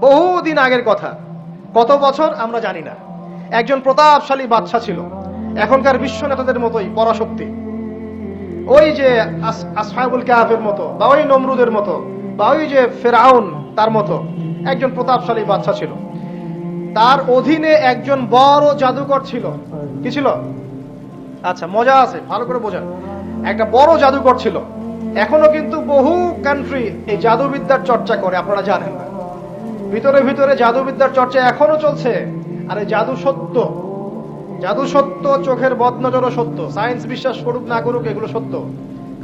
বহুদিন আগের কথা, কত বছর আমরা জানি না। একজন প্রতাপশালী বাদশা ছিল, এখনকার বিশ্ব নেতাদের মতোই পরাশক্তি, ওই যে আসহাবুল কাহফের মতো, বা ওই নমরুদের মতো, বা ওই যে ফেরাউন তার মতো একজন প্রতাপশালী বাদশা ছিল। তার অধীনে একজন বড় জাদুকর ছিল। কি ছিল? আচ্ছা, মজা আছে, ভালো করে বোঝেন। একটা বড় জাদুকর ছিল। এখনো কিন্তু বহু কান্ট্রি এই জাদুবিদ্যার চর্চা করে, আপনারা জানেন না। ভিতরে ভিতরে জাদুবিদ্যার চর্চা এখনো চলছে। আরে জাদু সত্য, জাদু সত্য, চোখের বদনজরও সত্য। সায়েন্স বিশ্বাস করুক না করুক, এগুলো সত্য।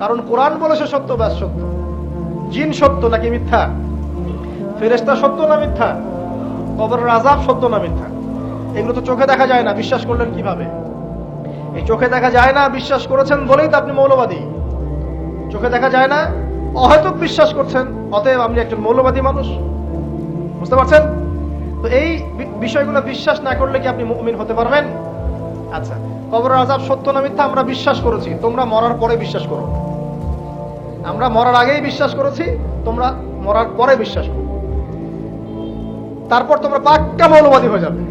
কারণ কোরআন বলেছে সত্য, ব্যাস সত্য। জিন সত্য নাকি মিথ্যা? ফেরেশতা সত্য না মিথ্যা? কবরের আযাব সত্য না মিথ্যা? এগুলো তো চোখে দেখা যায় না, বিশ্বাস করলেন কিভাবে? এই চোখে দেখা যায় না বিশ্বাস করেছেন বলেই তো আপনি মৌলবাদী। চোখে দেখা যায় না, অহেতুক বিশ্বাস করছেন, অতএব আপনি একজন মৌলবাদী মানুষ। বুঝতে পারছেন? তো এই বিষয়গুলো বিশ্বাস না করলে কি আপনি মুমিন হতে পারবেন? আচ্ছা, কবরের আযাব সত্য না মিথ্যা আমরা বিশ্বাস করেছি, তোমরা মরার পরে বিশ্বাস করো। আমরা মরার আগেই বিশ্বাস করেছি, তোমরা মরার পরে বিশ্বাস করো। তারপর তোমরা পাক্কা মৌলবাদী হয়ে যাবে।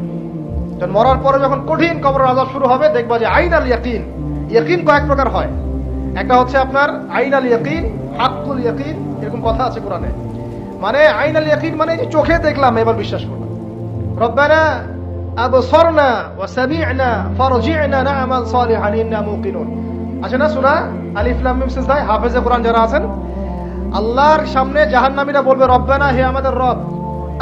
যখন মরার পরে যখন কঠিন কবরের আযাব শুরু হবে, দেখবা যে আইন আল ইয়াকিন। ইয়াকিন কয়েক প্রকার হয়। একটা হচ্ছে আপনার আইন আল ইয়াকিন, হাক্কুল ইয়াকিন, এরকম কথা আছে কোরআনে। মানে আইন আল ইয়াকিন মানে যে চোখে দেখলাম এবার বিশ্বাস করলাম। রব্বানা আবসারনা ওয়া সামি'না ফারজি'না না'মাল সালিহান ইন্না মুকিনুন। আছে না সূরা আলিফ লাম মিম সিজদায় হাফেজে কোরআন যারা আছেন, আল্লাহর সামনে জাহান্নামীরা বলবে, রব্বানা, হে আমাদের রব,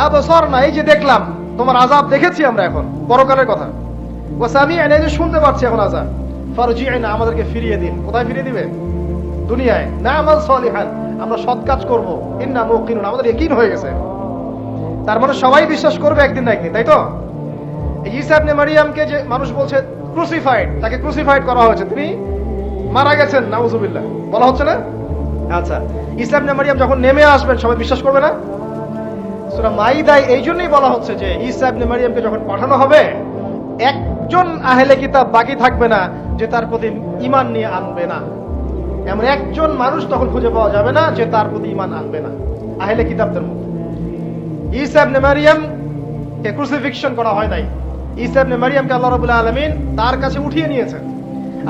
আবসারনা, এই যে দেখলাম, তোমার আযাব দেখেছি আমরা, এখন পরকালের কথা। ওয়া সামি'না, এই যে শুনতে পাচ্ছি এখন আযাব। ফারজি'না, আমাদেরকে ফিরিয়ে দিন। কোথায় ফিরিয়ে দিবে? দুনিয়ায়। না'মাল সালিহান, আমরা সৎ কাজ করব। ইন্না মুকিনুন, আমাদের ইয়াকিন হয়ে গেছে। তার মানে সবাই বিশ্বাস করবে একদিন না একদিন, তাই তো? ঈসা ইবনে মারইয়ামকে যে মানুষ বলছে ক্রুসিফাইড, তাকে ক্রুসিফাইড করা হয়েছে, তিনি মারা গেছেন, নাউজুবিল্লাহ, বলা হচ্ছে না? আচ্ছা, ঈসা ইবনে মারইয়াম যখন নেমে আসবেন সবাই বিশ্বাস করবে না? সূরা মাইদায় এই জন্যই বলা হচ্ছে যে ঈসা ইবনে মারইয়ামকে যখন পাঠানো হবে, একজন আহলে কিতাব বাকি থাকবে না যে তার প্রতি ঈমান নিয়ে আনবে না। এমন একজন মানুষ তখন খুঁজে পাওয়া যাবে না যে তার প্রতি ঈমান আনবে না আহলে কিতাবদের মধ্যে। ঈসা ইবনে মারইয়ামকে ক্রুসিফিকশন করা হয় নাই। ঈসা ইবনে মারইয়ামকে আল্লাহ রাব্বুল আলামিন তার কাছে উঠিয়ে নিয়েছেন।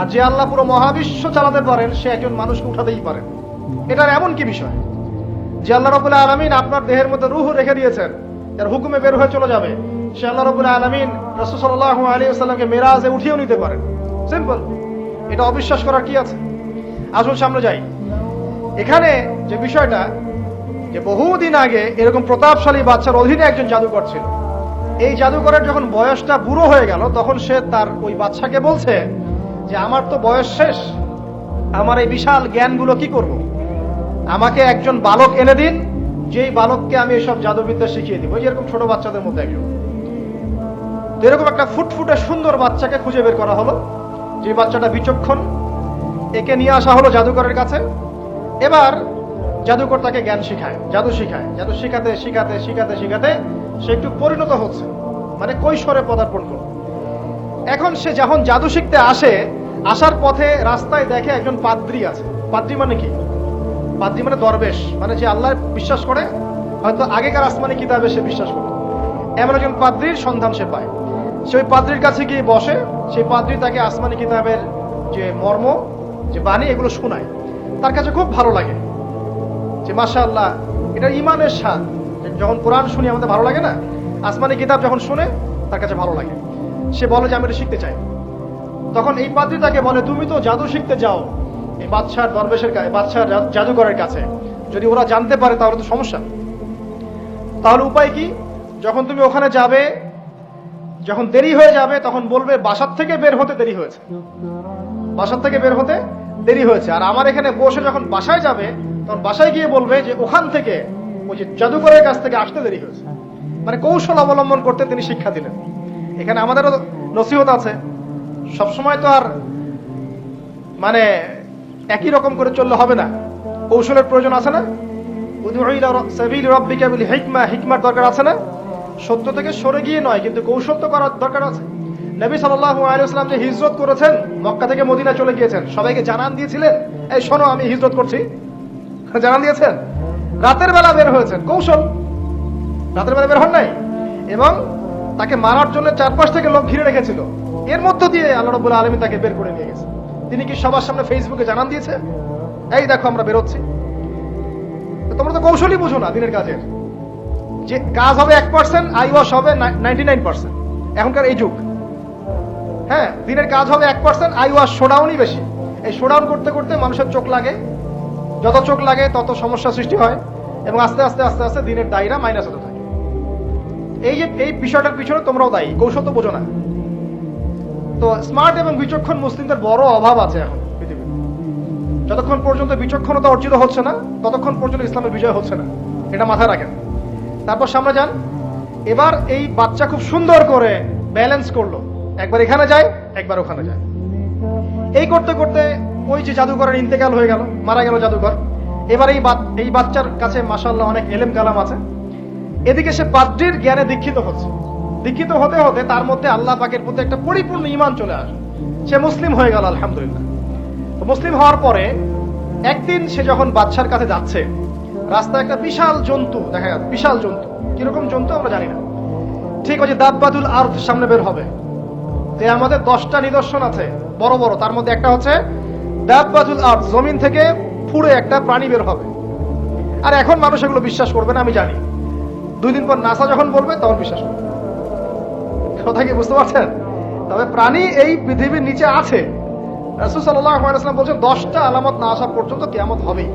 আর যে আল্লাহ পুরো মহাবিশ্ব চালাতে পারেন, সে একজন মানুষকে উঠাতেই পারেন। এটার এমন কি বিষয় যে আল্লাহ রাব্বুল আলামিন আপনার দেহের মধ্যে রূহ রেখে দিয়েছেন, যার হুকুমে বের হয়ে চলে যাবে, সে আল্লাহ রাব্বুল আলামিন রাসূল সাল্লাল্লাহু আলাইহি ওয়াসাল্লামকে মেরাজে উঠিয়েও নিতে পারেন। সিম্পল। এটা অবিশ্বাস করার কি আছে? আসুন সামনে যাই। এখানে যে বিষয়টা, যে বহুদিন আগে এরকম প্রতাপশালী বাদশার অধীনে একজন জাদুকর ছিল। এই জাদুকরের যখন বয়সটা বুড়ো হয়ে গেল, তখন সে তার ওই বাদশাকে বলছে যে আমার তো বয়স শেষ, আমার এই বিশাল জ্ঞানগুলো কি করব? আমাকে একজন বালক এনে দিন, যেই বালককে আমি এসব জাদুবিদ্যা শিখিয়ে দিব। যেরকম ছোট বাচ্চাদের মধ্যে একজন। তো এরকম একটা ফুটফুটে সুন্দর বাচ্চাকে খুঁজে বের করা হলো, যে বাচ্চাটা বিচক্ষণ। একে নিয়ে আসা হলো জাদুকরের কাছে। এবার জাদুকর তাকে জ্ঞান শিখায়, জাদু শিখায়। জাদু শিখাতে শিখাতে শিখাতে শিখাতে সে একটু পরিণত হচ্ছে, মানে কৈশোরে পদার্পণ করল। এখন সে যখন জাদু শিখতে আসে, আসার পথে রাস্তায় দেখে একজন পাদ্রী আছে। পাদ্রী মানে কি? পাদ্রী মানে দরবেশ, মানে যে আল্লাহ বিশ্বাস করে, হয়তো আগেকার আসমানি কিতাবে সে বিশ্বাস করে, এমন একজন পাদ্রীর সন্ধান সে পায়। সে ওই পাদ্রীর কাছে গিয়ে বসে। সেই পাদ্রী তাকে আসমানি কিতাবের যে মর্ম, যে বাণী, এগুলো শোনায়। তার কাছে খুব ভালো লাগে যে মাশাআল্লাহ, এটা ঈমানের স্বাদ। যখন কোরআন শুনি আমাদের ভালো লাগে না? আসমানি কিতাব যখন শুনে তার কাছে ভালো লাগে। সে বলে যে আমি এটা শিখতে চাই। তখন এই পাদ্রী তাকে বলে, তুমি তো জাদু শিখতে যাও এই বাদশার দরবেশের কাছে, বাদশার জাদুকরের কাছে, যদি ওরা জানতে পারে তাহলে তো সমস্যা। তাহলে উপায় কি? যখন তুমি ওখানে যাবে, যখন দেরি হয়ে যাবে, তখন বলবে বাসার থেকে বের হতে দেরি হয়েছে, বাসার থেকে বের হতে দেরি হয়েছে। আর আমার এখানে বসে যখন বাসায় যাবে, তখন বাসায় গিয়ে বলবে যে ওখান থেকে, ওই যে জাদুকরের কাছ থেকে আসতে দেরি হয়েছে। মানে কৌশল অবলম্বন করতে তিনি শিক্ষা দিলেন। এখানে আমাদেরও নসিহত আছে। সবসময় তো আর মানে একই রকম করে চললে হবে না, কৌশলের প্রয়োজন আছে না? উদউ ইলা সাবিলি রাব্বিকা বিল হিকমা, হিকমার দরকার আছে না? সত্য থেকে সরে গিয়ে নয়, কিন্তু কৌশল তো করার দরকার আছে। নবী সাল্লাল্লাহু আলাইহি ওয়াসাল্লাম যে হিজরত করেছেন, মক্কা থেকে মদিনা চলে গিয়েছেন, সবাইকে জানান দিয়েছিলেন, এই শোনো আমি হিজরত করছি, জানান দিয়েছেন? রাতের বেলা বের হয়েছেন, কৌশল। রাতের বেলা বের হন নাই, এবং তাকে মারার জন্য চারপাশ থেকে লোক ঘিরে রেখেছিল। এর মধ্য দিয়ে আল্লাহ রাব্বুল আলামিন তাকে বের করে নিয়ে গেছে। তিনি কি সবার সামনে ফেসবুকে জানান দিয়েছে, এই দেখো আমরা বেরোচ্ছি? তোমরা তো কৌশলই বুঝো না দিনের কাজের, যে কাজ হবে 1%, আই ওয়াশ হবে 99%। এখনকার এই যুগ, হ্যাঁ, দিনের কাজ হবে 1%, আই ওয়াশ শোডাউনই বেশি। এই শোডাউন করতে করতে মানুষের চোখ লাগে, যত চোখ লাগে তত সমস্যা সৃষ্টি হয়, এবং আস্তে আস্তে আস্তে আস্তে দিনের দায়রা মাইনাস হতে থাকে। এই যে এই বিষয়টার পিছনে তোমরাও দায়ী, কৌশল তো বোঝো না। তো স্মার্ট এবং বিচক্ষণ মুসলিমদের বড় অভাব আছে এখন পৃথিবীতে। যতক্ষণ পর্যন্ত বিচক্ষণতা অর্জিত হচ্ছে না, ততক্ষণ পর্যন্ত ইসলামের বিজয় হচ্ছে না, এটা মাথায় রাখেন। তারপর সামনে যান। এবার এই বাচ্চা খুব সুন্দর করে ব্যালেন্স করলো, একবার এখানে যায়, একবার ওখানে যায়। এই করতে করতে ওই যে জাদুকরের ইন্তেকাল হয়ে গেল, মারা গেল জাদুকর। এবার এই বাচ্চার কাছে মাশাআল্লাহ অনেক এলেম কালাম আছে। এদিকে সে পাদ্রীর জ্ঞানে দীক্ষিত হচ্ছে। দীক্ষিত হতে হতে তার মধ্যে আল্লাহ পাকের প্রতি একটা পরিপূর্ণ ঈমান চলে আসে, সে মুসলিম হয়ে গেল আলহামদুলিল্লাহ। তো মুসলিম হওয়ার পরে একদিন সে যখন বাদশার কাছে যাচ্ছে, রাস্তায় একটা বিশাল জন্তু দেখা যাচ্ছে। বিশাল জন্তু, কিরকম জন্তু আমরা জানি না। ঠিক আছে, দাব্বাতুল আরদ সামনে বের হবে। যে আমাদের 10টা নিদর্শন আছে বড় বড়, তার মধ্যে একটা হচ্ছে দাব্বাতুল আরদ, জমিন থেকে ফুড়ে একটা প্রাণী বের হবে। আর এখন মানুষ এগুলো বিশ্বাস করবে না, আমি জানি। 2 দিন পর নাসা যখন বলবে তখন বিশ্বাস করবে। কথা কি বুঝতে পারছেন? তবে প্রাণী এই পৃথিবীর নিচে আছে। রাসূল সাল্লাল্লাহু আলাইহি ওয়াসাল্লাম বলেছেন 10টা আলামত না আসা পর্যন্ত কিয়ামত হবেই।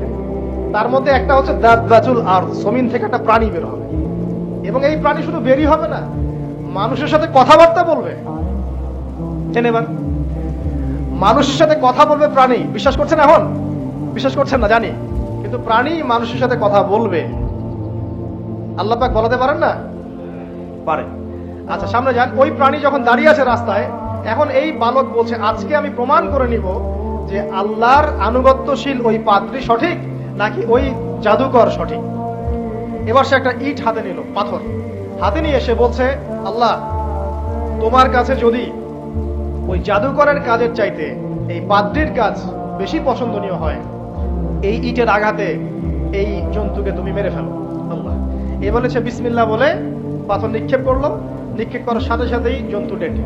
তার মধ্যে একটা হচ্ছে দাব্বাতুল আরদ, জমিন থেকে একটা প্রাণী বের হবে। এবং এই প্রাণী শুধু বেরই হবে না, মানুষের সাথে কথাবার্তা বলবে। এবার মানুষের সাথে কথা বলবে প্রাণী। বিশ্বাস করছেন? এখন বিশ্বাস করছেন না জানি, কিন্তু প্রাণী মানুষের সাথে কথা বলবে। আল্লাহ পাক বলাতে পারেন না? পারে। আচ্ছা সামনে যান। ওই প্রাণী যখন দাঁড়িয়ে আছে রাস্তায়, এখন এই বালক বলছে, আজকে আমি প্রমাণ করে নিব যে আল্লাহর আনুগত্যশীল ওই পাদ্রী সঠিক নাকি ওই জাদুকর সঠিক। এবার সে একটা ইট হাতে নিল, পাথর হাতে নিয়ে সে বলছে, আল্লাহ তোমার কাছে যদি ওই জাদুকরের কাজের চাইতে এই পাদ্রীর কাজ বেশি পছন্দনীয় হয়, এই ইটের আঘাতে এই জন্তুকে তুমি মেরে ফেলো আল্লাহ। এ বলেছে বিসমিল্লাহ বলে পাথর নিক্ষেপ করলো। নিক্ষেপ করার সাথে সাথেই জন্তু ডেড।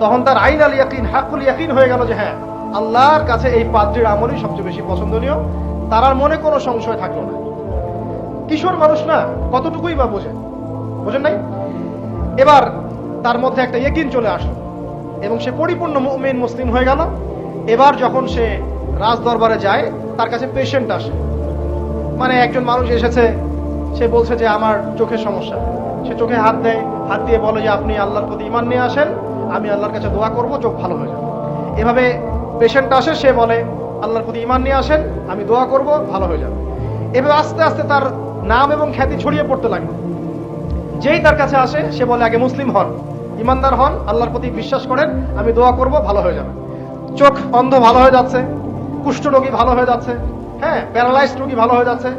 তখন তার আইন আল ইয়াকিন, হাক্কুল ইয়াকিন হয়ে গেল যে হ্যাঁ, আল্লাহর কাছে এই পাদ্রীর আমলই সবচেয়ে বেশি পছন্দনীয়। তার আর মনে কোনো সংশয় থাকলো না। কিশোর মানুষ না, কতটুকুই বা বোঝেন নাই? এবার তার মধ্যে একটা ইয়াকিন চলে আসলো এবং সে পরিপূর্ণ মুমিন মুসলিম হয়ে গেল। এবার যখন সে রাজ দরবারে যায়, তার কাছে পেশেন্ট আসে। মানে একজন মানুষ এসেছে, সে বলছে যে আমার চোখের সমস্যা। সে চোখে হাত দেয়, হাত দিয়ে বলে যে আপনি আল্লাহর প্রতি ঈমান নিয়ে আসেন, আমি আল্লাহর কাছে দোয়া করব, চোখ ভালো হয়ে যাবে। এভাবে পেশেন্ট আসে, সে বলে আল্লাহর প্রতি ঈমান নিয়ে আসেন, আমি দোয়া করব, ভালো হয়ে যাবে। এভাবে আস্তে আস্তে তার নাম এবং খ্যাতি ছড়িয়ে পড়তে লাগলো। যেই তার কাছে আসে সে বলে আগে মুসলিম হন, ইমানদার হন, আল্লাহর প্রতি বিশ্বাস করেন, আমি দোয়া করব, ভালো হয়ে যাবে। চোখ অন্ধ ভালো হয়ে যাচ্ছে, কুষ্ঠ রোগী ভালো হয়ে যাচ্ছে, হ্যাঁ, প্যারালাইজড রোগী ভালো হয়ে যাচ্ছে,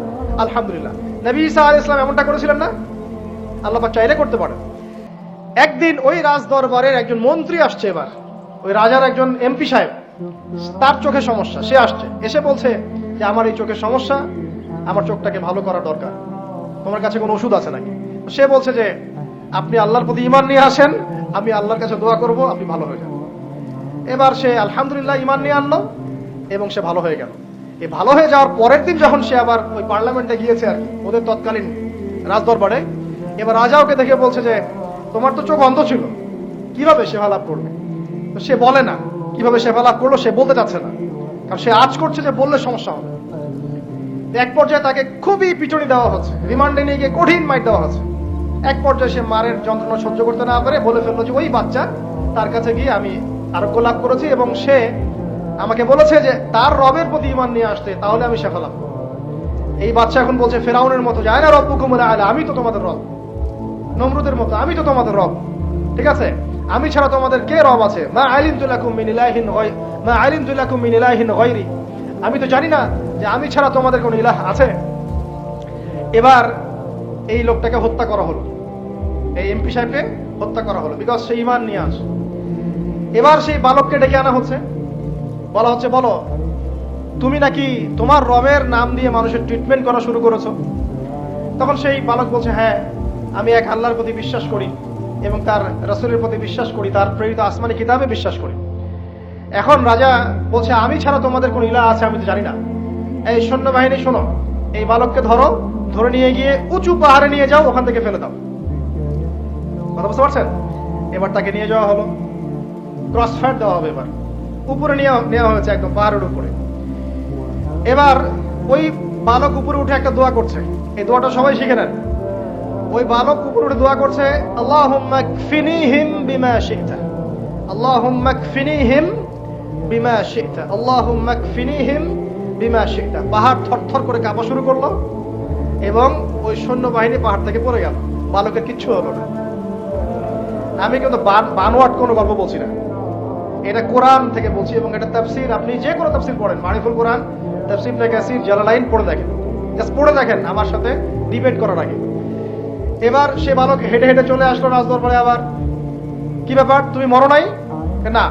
আলহামদুলিল্লাহ। নবী ঈসা আলাইহিস সালাম এমনটা করেছিলেন না? আল্লাহ পাক চাইলে করতে পারেন। একদিন ওই রাজ দরবারের একজন মন্ত্রী আসছে। এবার ওই রাজার একজন এমপি সাহেব, তার চোখে সমস্যা, সে আসছে। এসে বলছে যে আমার এই চোখের সমস্যা, আমার চোখটাকে ভালো করা দরকার, তোমার কাছে কোনো ওষুধ আছে নাকি? সে বলছে যে আপনি আল্লাহর প্রতি ঈমান নিয়ে আসেন, আমি আল্লাহর কাছে দোয়া করব, আপনি ভালো হয়ে যাবেন। এবার সে আলহামদুলিল্লাহ ঈমান নিয়ে আনলো এবং সে ভালো হয়ে গেল। এই ভালো হয়ে যাওয়ার পরের দিন যখন সে আবার ওই পার্লামেন্টে গিয়েছে আর কি, ওদের তৎকালীন রাজদরবারে, এবার রাজা ওকে দেখে বলছে যে তোমার তো চোখ অন্ধ ছিল, কিভাবে সেবা লাভ করবে? তো সে বলে না কিভাবে সেবা লাভ করলো, সে বলতে চাচ্ছে না, কারণ সে আজ করছে যে বললে সমস্যা হবে। এক পর্যায়ে তাকে খুবই পিটুনি দেওয়া হচ্ছে, রিমান্ডে নিয়ে গিয়ে কঠিন মাইর দেওয়া হচ্ছে। এক পর্যায়ে সে মারের যন্ত্রণা সহ্য করতে না পারে বলে ফেললো যে ওই বাচ্চা, তার কাছে গিয়ে আমি আরোগ্য লাভ করেছি এবং সে আমাকে বলেছে যে তার রবের প্রতি ঈমান নিয়ে আসতে, তাহলে আমি শেফা লাভ করব। এই বাচ্চা এখন বলছে ফেরাউনের মতো, যায় না রব্বুকুমুল আ'লা, আমি তো তোমাদের রব। নমরুদের মতো, আমি তো তোমাদের রব। ঠিক আছে, আমি ছাড়া তোমাদের কে রব আছে? মা আলিমতু লাকুম মিন ইলাহিন গায়রি, আমি তো জানি না যে আমি ছাড়া তোমাদের কোনো ইলাহ আছে। এবার এই লোকটাকে হত্যা করা হলো, এই এমপি সাহেবকে হত্যা করা হলো, বিকজ সে ঈমান নিয়ে আসে। এবার সেই বালককে ডেকে আনা হচ্ছে, বলা হচ্ছে বলো তুমি নাকি তোমার রবের নাম দিয়ে মানুষের ট্রিটমেন্ট করা শুরু করেছো? তখন সেই বালক বলছে হ্যাঁ, আমি এক আল্লাহর প্রতি বিশ্বাস করি এবং তার রাসূলের প্রতি বিশ্বাস করি, তার প্রেরিত আসমানি কিতাবে বিশ্বাস করি। এখন রাজা বলছে, আমি ছাড়া তোমাদের কোন ইলাহ আছে আমি তো জানি না। এই সৈন্যবাহিনী শোনো, এই বালককে ধরো, ধরে নিয়ে গিয়ে উঁচু পাহাড়ে নিয়ে যাও, ওখান থেকে ফেলে দাও। কথা বুঝতে পারছেন? এবার তাকে নিয়ে যাওয়া হলো, ক্রস ফায়ার দেওয়া হবে। এবার উপরে নেওয়া হয়েছে, একদম পাহাড়ের উপরে। এবার ওই বালক উপরে উঠে একটা দোয়া করছে, এই দোয়াটা সবাই শিখে নেন। ওই বালক উপরে উঠে দোয়া করছে, আল্লাহুম্মা কফিনিহিম বিমা শি'তা, আল্লাহুম্মা কফিনিহিম বিমা শি'তা, আল্লাহুম্মা কফিনিহিম বিমা শি'তা। পাহাড় থরথর করে কাঁপা শুরু করলো এবং ওই সৈন্যবাহিনী পাহাড় থেকে পড়ে গেল। বালকের কিচ্ছু হলো না। আমি কিন্তু বানোয়াট কোনো গল্প বলছি না, এটা কোরআন থেকে বলছি এবং এটা তাফসীর। আপনি যে কোনো তাফসীর পড়েন, মারিফুল কোরআন, তাফসীর ইবনে কাসির, জালালাইন পড়ে দেখেন, জাস্ট পড়ে দেখেন আমার সাথে ডিবেট করার আগে। এবার সে বালক হেঁটে হেঁটে চলে আসলো রাজদরবারে। আবার কি ব্যাপার, তুমি মরো নাই? না,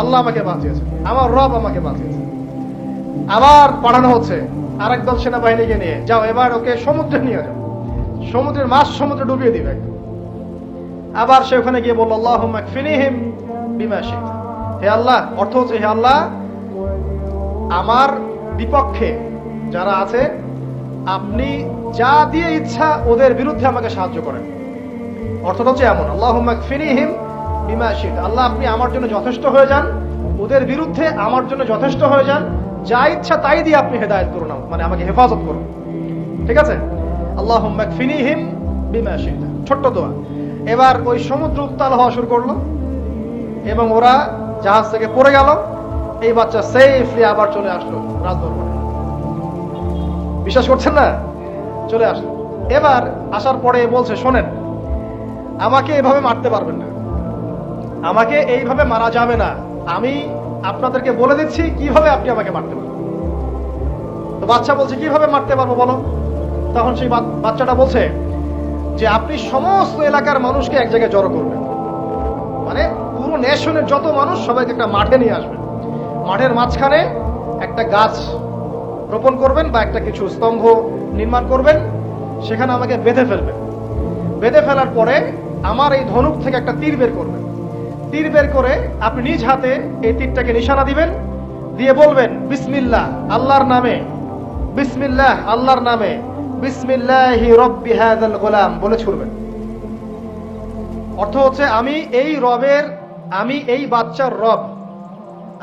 আল্লাহ আমাকে বাঁচিয়েছে, আমার রব আমাকে বাঁচিয়েছে। আবার পাঠানো হচ্ছে আরেক দল সেনাবাহিনীকে নিয়ে, যাও এবার ওকে সমুদ্রে নিয়ে যাও, সমুদ্রের মাছ সমুদ্রে ডুবিয়ে দিবে। আবার সে ওখানে গিয়ে বলল, আল্লাহুম্মা কফিনিহিম বিমা শি'তা, হে আল্লাহ, অর্থ হচ্ছে হে আল্লাহ, আমার বিপক্ষে যারা আছে আপনি যা দিয়ে ইচ্ছা ওদের বিরুদ্ধে আমাকে সাহায্য করেন। অর্থটা হচ্ছে এমন, আল্লাহুম্মা কফিনিহিম বিমা শি'তা, আল্লাহ আপনি আমার জন্য যথেষ্ট হয়ে যান, ওদের বিরুদ্ধে আমার জন্য যথেষ্ট হয়ে যান, যা ইচ্ছা তাই দিয়ে আপনি হেদায়েত করুন, মানে আমাকে হেফাজত করুন। ঠিক আছে? আল্লাহুম্মা কফিনিহিম বিমা শি'তা, ছোট্ট দোয়া। এবার ওই সমুদ্র উত্তাল হওয়া শুরু করলো এবং ওরা জাহাজ থেকে পড়ে গেল। এই বাচ্চা সেফলি আবার চলে আসলো রাজদরবারে। বিশ্বাস করছেন না? চলে আসলো। এবার আসার পরে বলছে, শোনেন, আমাকে এভাবে মারতে পারবেন না, আমাকে এইভাবে মারা যাবে না, আমি আপনাদেরকে বলে দিচ্ছি কিভাবে আপনি আমাকে মারতে পারবেন। তো বাচ্চা বলছে, কিভাবে মারতে পারবো বলো। তখন সেই বাচ্চাটা বলছে যে আপনি সমস্ত এলাকার মানুষকে এক জায়গায় জড়ো করবেন, মানে পুরো নেশনের যত মানুষ সবাইকে একটা মাঠে নিয়ে আসবেন, মাঠের মাঝখানে একটা গাছ রোপণ করবেন বা একটা কিছু স্তম্ভ নির্মাণ করবেন, সেখানে আমাকে বেঁধে ফেলবেন। বেঁধে ফেলার পরে আমার এই ধনুক থেকে একটা তীর বের করবেন, তীর বের করে আপনি নিজ হাতে এই তীরটাকে নিশানা দিবেন, দিয়ে বলবেন বিসমিল্লাহ আল্লাহর নামে, বিসমিল্লাহ আল্লাহর নামে, বিসমিল্লাহি রব্বি হাযাল গোলাম বলে ছুড়বেন। অর্থ হচ্ছে আমি এই বাচ্চার রব,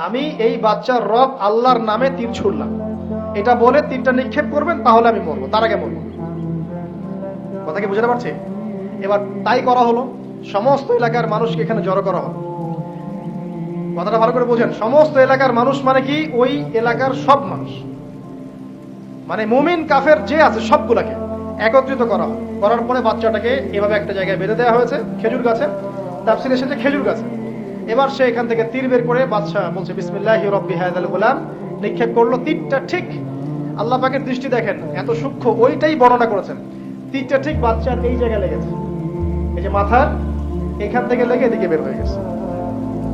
আমি এই বাচ্চার রব আল্লাহর নামে তীর ছুড়লাম, এটা বলে তীরটা নিক্ষেপ করবেন, তাহলে আমি মরবো, তার আগে মরবো। কথা কি বুঝতে পারছি? এবার তাই করা হলো, সমস্ত এলাকার মানুষকে এখানে জড়ো করা হলো। কথাটা ভালো করে বোঝেন, সমস্ত এলাকার মানুষ মানে কি, ওই এলাকার সব মানুষ, মানে মুমিন কাফের যে আছে সবগুলাকে একত্রিত করা হয়। করার পরে বাচ্চাটাকে এভাবে একটা জায়গায় বেঁধে দেওয়া হয়েছে, খেজুর গাছে, তাফসীরে এসেছে খেজুর গাছে। এবার সে এখান থেকে তীর বের করে বাদশা বলছে বিসমিল্লাহি রব্বি হাযাল গোলাম, নিক্ষেপ করলো। তীরটা ঠিক, আল্লাহ পাকের দৃষ্টি দেখেন এত সূক্ষ্ম, ওইটাই বর্ণনা করেছেন। তীরটা ঠিক বাচ্চার এই জায়গায় লেগেছে, এই যে মাথার এখান থেকে লেগে এদিকে বের হয়ে গেছে।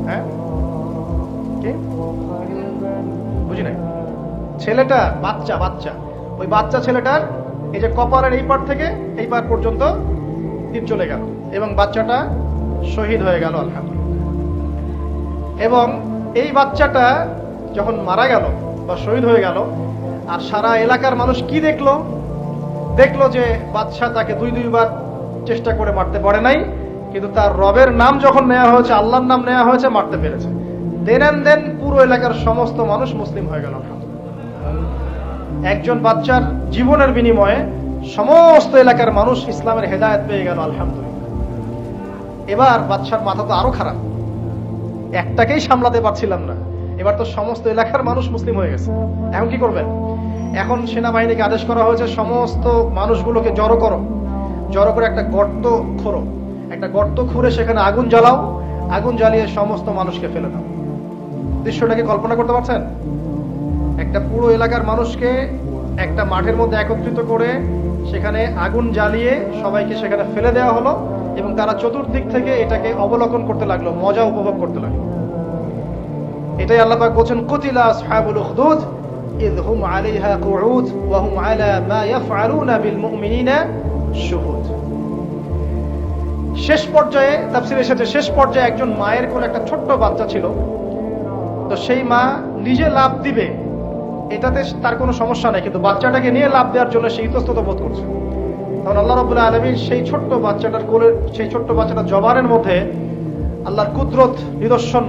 হ্যাঁ, কি বুঝি নাই? ছেলেটা বাচ্চা ওই বাচ্চা ছেলেটার এই যে কপালের এই পার থেকে এই পার পর্যন্ত তীর চলে গেল এবং বাচ্চাটা শহীদ হয়ে গেল আলহামদুলিল্লাহ। এবং এই বাচ্চাটা যখন মারা গেল বা শহীদ হয়ে গেল, আর সারা এলাকার মানুষ কি দেখলো যে বাদশা তাকে দুইবার চেষ্টা করে মারতে পারে নাই, কিন্তু তার রবের নাম যখন নেওয়া হয়েছে, আল্লাহর নাম নেওয়া হয়েছে, মারতে পেরেছে। দেন পুরো এলাকার সমস্ত মানুষ মুসলিম হয়ে গেল আলহামদুলিল্লাহ। একজন বাচ্চার জীবনের বিনিময়ে সমস্ত এলাকার মানুষ ইসলামের হেদায়েত পেয়ে গেল আলহামদুলিল্লাহ। এবার বাচ্চার মাথা তো আরো খারাপ, একটাকেই সামলাতে পারছিলাম না, এবার তো সমস্ত এলাকার মানুষ মুসলিম হয়ে গেছে। এখন কি করবেন? এখন সেনাবাহিনীকে আদেশ করা হয়েছে সমস্ত মানুষগুলোকে জড়ো করে একটা গর্ত খোঁড়ো, একটা গর্ত খুঁড়ে সেখানে আগুন জ্বালাও, আগুন জ্বালিয়ে সমস্ত মানুষকে ফেলে দাও। দৃশ্যটাকে কল্পনা করতে পারছেন? একটা পুরো এলাকার মানুষকে একটা মাঠের মধ্যে একত্রিত করে সেখানে আগুন জ্বালিয়ে সবাইকে সেখানে ফেলে দেওয়া হলো এবং তারা চতুর্দিক থেকে এটাকে অবলোকন করতে লাগলো, মজা উপভোগ করতে লাগলো। এটাই আল্লাহ পাক বলেন, কুতিলা আসহাবুল উখদুদ ইয হুম আলাইহা কুউদ ওয়া হুম আলা মা ইয়াফআলুনা বিল মুমিনিনা শুহুদ। শেষ পর্যায়ে তাফসীরে এসেছে, শেষ পর্যায়ে একজন মায়ের কোলে একটা ছোট্ট বাচ্চা ছিল। তো সেই মা নিজে লাফ দিবে, এটাতে তার কোনো সমস্যা নাই, কিন্তু বাচ্চাটাকে নিয়ে লাফ দেওয়ার জন্য সে ইতস্তত বোধ করছে। তখন আল্লাহ রাব্বুল আলামিন সেই ছোট্ট বাচ্চাটার কোলে, সেই ছোট্ট বাচ্চাটার জবানের মধ্যে আল্লাহর কুদরত নিদর্শন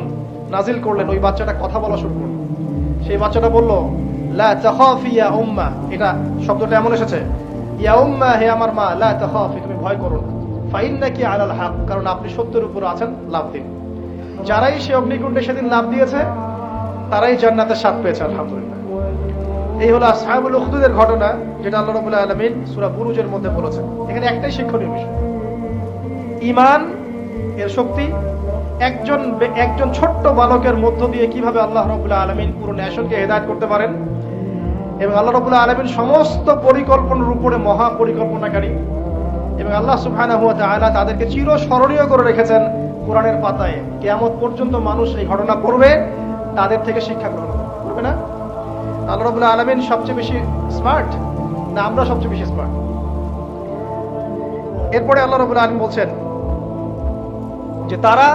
নাজিল করলেন। ওই বাচ্চাটা কথা বলা শুরু করলো। সেই বাচ্চাটা বলল, লা তাখাফি ইয়া উম্মা, এটা শব্দটা এমন এসেছে, ইয়া উম্মা, হে আমার মা, লা তাখাফি, তুমি ভয় করো না, ফাইন্নাকি আলাল হক, কারণ আপনি সত্যের উপর আছেন, লাভ দিন। যারাই সে অগ্নিকুণ্ডে সেদিন লাভ দিয়েছে তারাই জান্নাতের স্বাদ পেয়েছে, আলহামদুলিল্লাহ। এই হলো আসহাবুল উখদুদের ঘটনা, যেটা আল্লাহ রাব্বুল আলামিন সূরা বুরুজের মধ্যে বলেছেন। এখানে একটাই শিক্ষণীয় বিষয়, ঈমান এর শক্তি একজন ছোট্ট বালকের মধ্য দিয়ে কিভাবে আল্লাহ রাব্বুল আলামিন পুরো নেশনকে হেদায়েত করতে পারেন, এবং আল্লাহ রাব্বুল আলামিন সমস্ত পরিকল্পনার উপরে মহা পরিকল্পনাকারী, এবং আল্লাহ সুবহানাহু ওয়া তাআলা তাদেরকে চিরস্মরণীয় করে রেখেছেন কোরআনের পাতায়। কিয়ামত পর্যন্ত মানুষ এই ঘটনা পড়বে, তাদের থেকে শিক্ষা গ্রহণ করবে না। আল্লাহ রাব্বুল আলামিন সবচেয়ে বেশি স্মার্ট না আমরা সবচেয়ে বেশি স্মার্ট? এরপরে আল্লাহ রাব্বুল আলামিন বলছেন যে তারা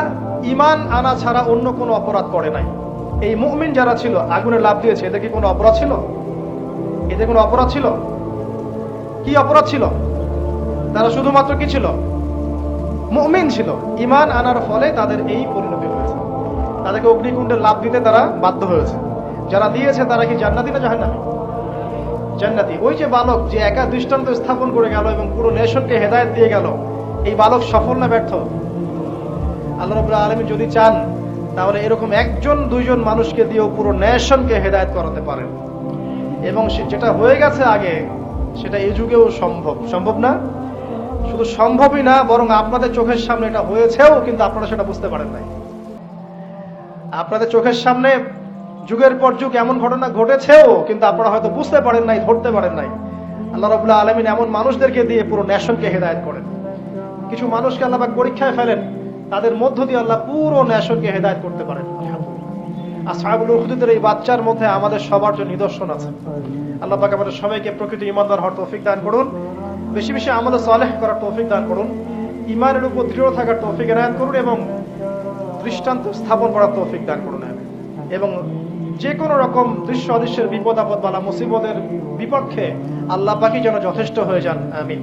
ঈমান আনা ছাড়া অন্য কোনো অপরাধ করে নাই। এই মুমিন যারা ছিল, আগুনে লাফ দিয়েছে, এদের কি কোনো অপরাধ ছিল? এদের কোনো অপরাধ ছিল? কি অপরাধ ছিল? তারা শুধুমাত্র কি ছিল? মুমিন ছিল। ঈমান আনার ফলে তাদের এই পরিণতি হয়েছে, তাদেরকে অগ্নিকুণ্ডে লাফ দিতে তারা বাধ্য হয়েছে। যারা দিয়েছে তারা কি জান্নাতি না জাহান্নামী? জান্নাতি। ওই যে বালক যে একা দৃষ্টান্ত স্থাপন করে গেল এবং পুরো নেশনকে হেদায়েত দিয়ে গেল, এই বালক সফল না ব্যর্থ? আল্লাহ রাব্বুল আলামিন যদি চান তাহলে এরকম একজন দুইজন মানুষকে দিয়েও পুরো নেশনকে হেদায়েত করাতে পারেন, এবং যেটা হয়ে গেছে আগে সেটা এই যুগেও সম্ভব। সম্ভব না? শুধু সম্ভবই না, বরং আপনাদের চোখের সামনে এটা হয়েছেও, কিন্তু আপনারা সেটা বুঝতে পারেন নাই। আপনাদের চোখের সামনে যুগের পর যুগ এমন ঘটনা ঘটেছেও, কিন্তু আপনারা হয়তো বুঝতে পারেন নাই, ধরতে পারেন নাই। আল্লাহ রাব্বুল আলামিন এমন মানুষদেরকে দিয়ে পুরো নেশনকে হেদায়েত করেন। কিছু মানুষকে আল্লাহ পাক পরীক্ষায় ফেলেন, তাদের মধ্য দিয়ে আল্লাহ পুরো নেশনকে হেদায়েত করতে পারেন। আলহামদুলিল্লাহ। আসহাবুল উখদুদের এই বাচ্চার মধ্যে আমাদের সবার জন্য নিদর্শন আছে। আল্লাহ পাক আমাদের সবাইকে প্রকৃত ঈমানদার হওয়ার তৌফিক দান করুন, বেশি বেশি আমলে সালেহ করার তৌফিক দান করুন, ঈমানের উপর দৃঢ় থাকার তৌফিক এনায়েত করুন, এবং দৃষ্টান্ত স্থাপন করার তৌফিক দান করুন, এবং যে কোনো রকম দৃশ্য অদৃশ্যের বিপদ আপদ বালা মুসিবতের বিপক্ষে আল্লাহ পাকই যেন যথেষ্ট হয়ে যান। আমিন।